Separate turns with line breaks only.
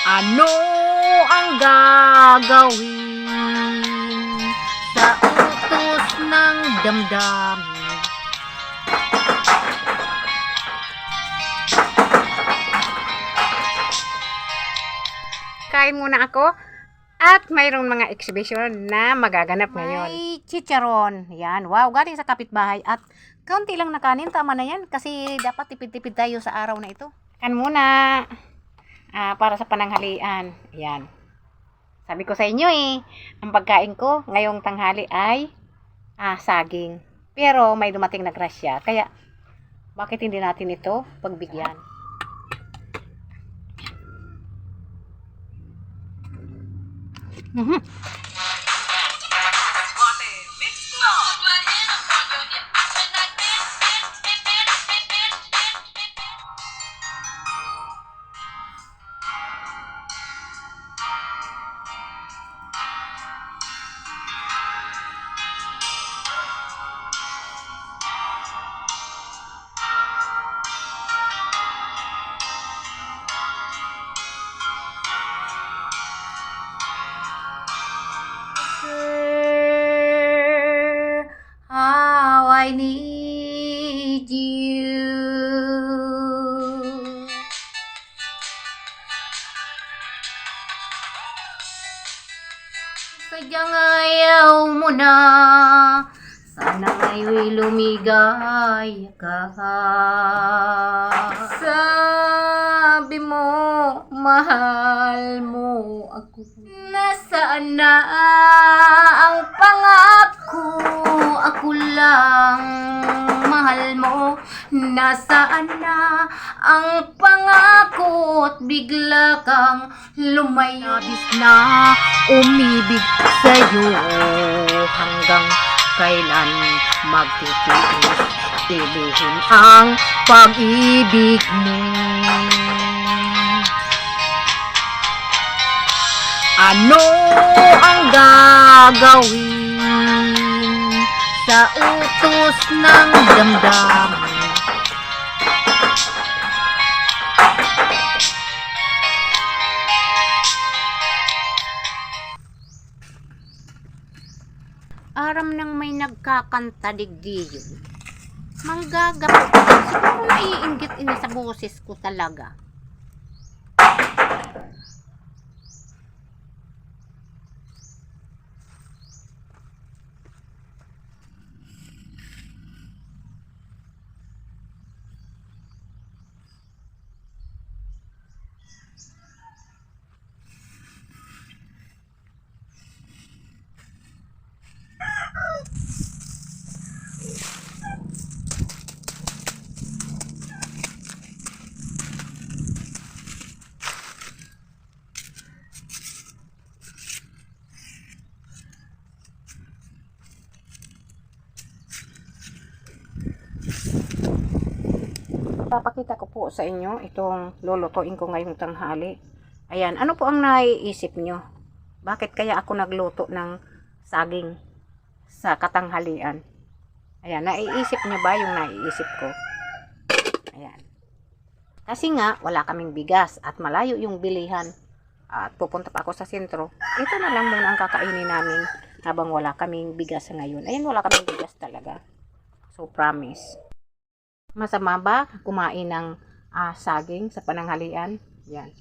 Ano ang gagawin sa utos ng damdamin? Kain muna ako at mayroong mga exhibition na magaganap ngayon. May chicharon. Yan. Wow, galing sa kapitbahay at kaunti lang na kanin. Tama na yan kasi dapat tipid-tipid tayo sa araw na ito. Kan muna. Para sa pananghalian. Ayan. Sabi ko sa inyo ang pagkain ko ngayong tanghali ay saging. Pero may dumating na grasya. Kaya, bakit hindi natin ito pagbigyan? How I need you. Sadyang ayaw mo na, sana ngayon'y lumigaya ka. Sabi mo, mahal mo ako. Nasaan na ang pangako? Ako lang mahal mo. Nasaan na ang pangako? At bigla kang lumayo. Nabis na umibig sa'yo, hanggang kailan magtitiis? Ilihin ang pag-ibig mo. Ano ang gagawin sa utos ng damdamin? Aram nang may nagkakanta digdiyon, manggagapot. Siguro naiinggit sa boses ko talaga. Papakita ko po sa inyo itong lulutuin ko ngayong tanghali. Ayan, ano po ang naiisip nyo? Bakit kaya ako nagluto ng saging sa katanghalian? Ayan, naiisip nyo ba yung naiisip ko? Ayan. Kasi nga, wala kaming bigas at malayo yung bilihan. At pupunta pa ako sa sentro. Ito na lang muna ang kakainin namin habang wala kaming bigas ngayon. Ayan, wala kaming bigas talaga. So, promise. Masama ba kumain ng saging sa pananghalian? Yan.